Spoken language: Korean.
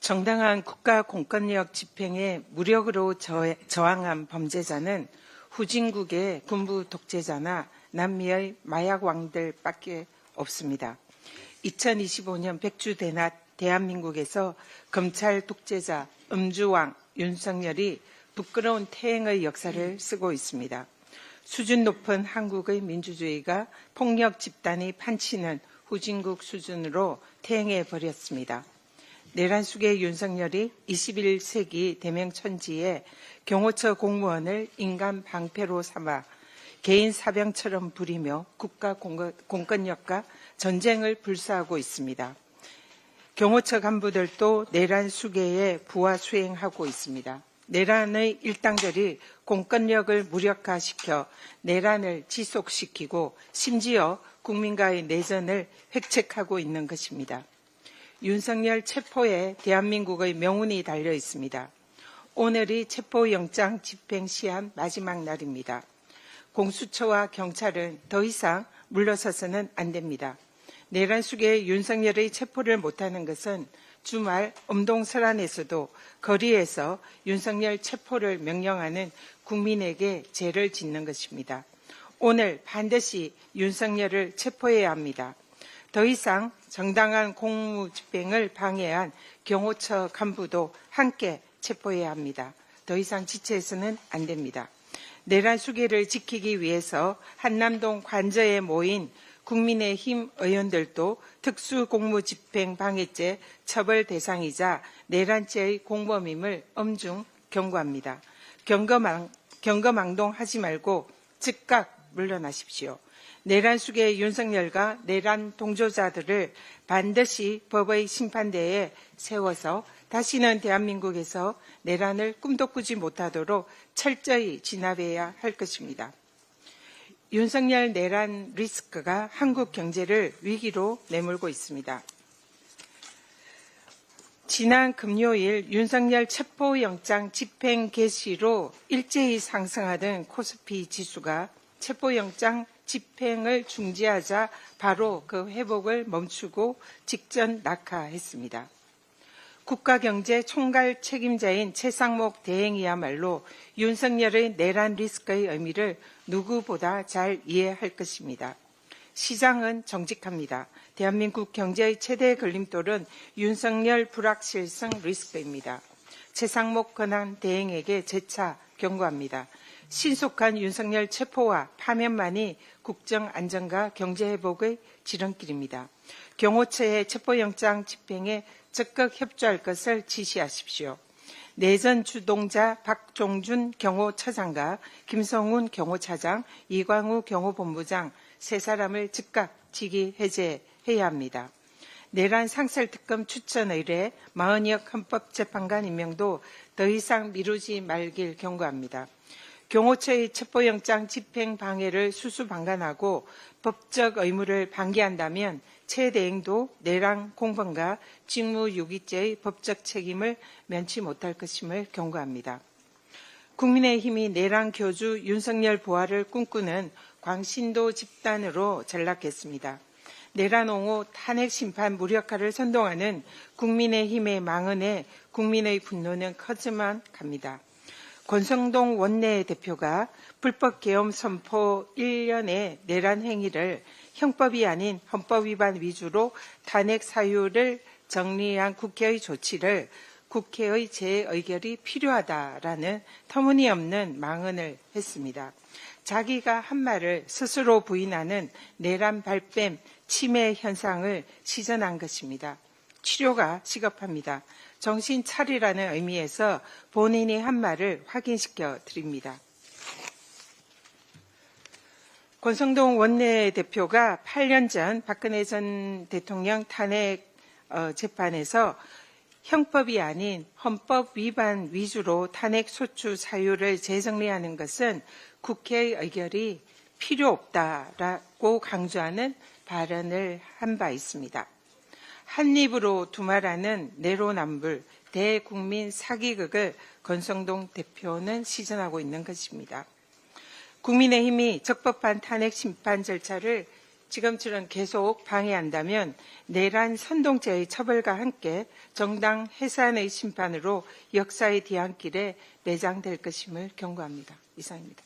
정당한 국가 공권력 집행에 무력으로 저항한 범죄자는 후진국의 군부 독재자나 남미의 마약왕들밖에 없습니다. 2025년 백주대낮 대한민국에서 검찰 독재자 음주왕 윤석열이 부끄러운 퇴행의 역사를 쓰고 있습니다. 수준 높은 한국의 민주주의가 폭력 집단이 판치는 후진국 수준으로 퇴행해 버렸습니다. 내란 속의 윤석열이 21세기 대명천지에 경호처 공무원을 인간 방패로 삼아 개인 사병처럼 부리며 국가 공권력과 전쟁을 불사하고 있습니다. 경호처 간부들도 내란 수계에 부하 수행하고 있습니다. 내란의 일당들이 공권력을 무력화시켜 내란을 지속시키고 심지어 국민과의 내전을 획책하고 있는 것입니다. 윤석열 체포에 대한민국의 명운이 달려 있습니다. 오늘이 체포영장 집행 시한 마지막 날입니다. 공수처와 경찰은 더 이상 물러서서는 안 됩니다. 내란 속에 윤석열의 체포를 못하는 것은 주말 엄동설안에서도 거리에서 윤석열 체포를 명령하는 국민에게 죄를 짓는 것입니다. 오늘 반드시 윤석열을 체포해야 합니다. 더 이상 정당한 공무 집행을 방해한 경호처 간부도 함께 체포해야 합니다. 더 이상 지체해서는 안 됩니다. 내란 수계를 지키기 위해서 한남동 관저에 모인 국민의힘 의원들도 특수공무집행 방해죄 처벌 대상이자 내란죄의 공범임을 엄중 경고합니다. 경거망동하지 말고 즉각 물러나십시오. 내란 속의 윤석열과 내란 동조자들을 반드시 법의 심판대에 세워서 다시는 대한민국에서 내란을 꿈도 꾸지 못하도록 철저히 진압해야 할 것입니다. 윤석열 내란 리스크가 한국 경제를 위기로 내몰고 있습니다. 지난 금요일 윤석열 체포영장 집행 개시로 일제히 상승하던 코스피 지수가 체포영장 집행을 중지하자 바로 그 회복을 멈추고 직전 낙하했습니다. 국가경제 총괄 책임자인 최상목 대행이야말로 윤석열의 내란 리스크의 의미를 누구보다 잘 이해할 것입니다. 시장은 정직합니다. 대한민국 경제의 최대 걸림돌은 윤석열 불확실성 리스크입니다. 최상목 권한 대행에게 재차 경고합니다. 신속한 윤석열 체포와 파면만이 국정 안정과 경제 회복의 지름길입니다. 경호처의 체포영장 집행에 적극 협조할 것을 지시하십시오. 내전 주동자 박종준 경호처장과 김성훈 경호차장, 이광우 경호본부장 세 사람을 즉각 직위 해제해야 합니다. 내란 상설특검 추천 의뢰 마은혁 헌법재판관 임명도 더 이상 미루지 말길 경고합니다. 경호처의 체포영장 집행 방해를 수수방관하고 법적 의무를 방기한다면 최 대행도 내란 공범과 직무유기죄의 법적 책임을 면치 못할 것임을 경고합니다. 국민의힘이 내란 교주 윤석열 부활을 꿈꾸는 광신도 집단으로 전락했습니다. 내란 옹호 탄핵 심판 무력화를 선동하는 국민의힘의 망언에 국민의 분노는 커져만 갑니다. 권성동 원내대표가 불법계엄 선포 1년의 내란 행위를 형법이 아닌 헌법 위반 위주로 탄핵 사유를 정리한 국회의 조치를 국회의 재의결이 필요하다라는 터무니없는 망언을 했습니다. 자기가 한 말을 스스로 부인하는 내란 발뺌 치매 현상을 시전한 것입니다. 치료가 시급합니다. 정신 차리라는 의미에서 본인이 한 말을 확인시켜 드립니다. 권성동 원내대표가 8년 전 박근혜 전 대통령 탄핵 재판에서 형법이 아닌 헌법 위반 위주로 탄핵 소추 사유를 재정리하는 것은 국회의 의결이 필요 없다라고 강조하는 발언을 한 바 있습니다. 한 입으로 두말하는 내로남불 대국민 사기극을 권성동 대표는 시전하고 있는 것입니다. 국민의힘이 적법한 탄핵 심판 절차를 지금처럼 계속 방해한다면 내란 선동죄의 처벌과 함께 정당 해산의 심판으로 역사의 뒤안길에 내장될 것임을 경고합니다. 이상입니다.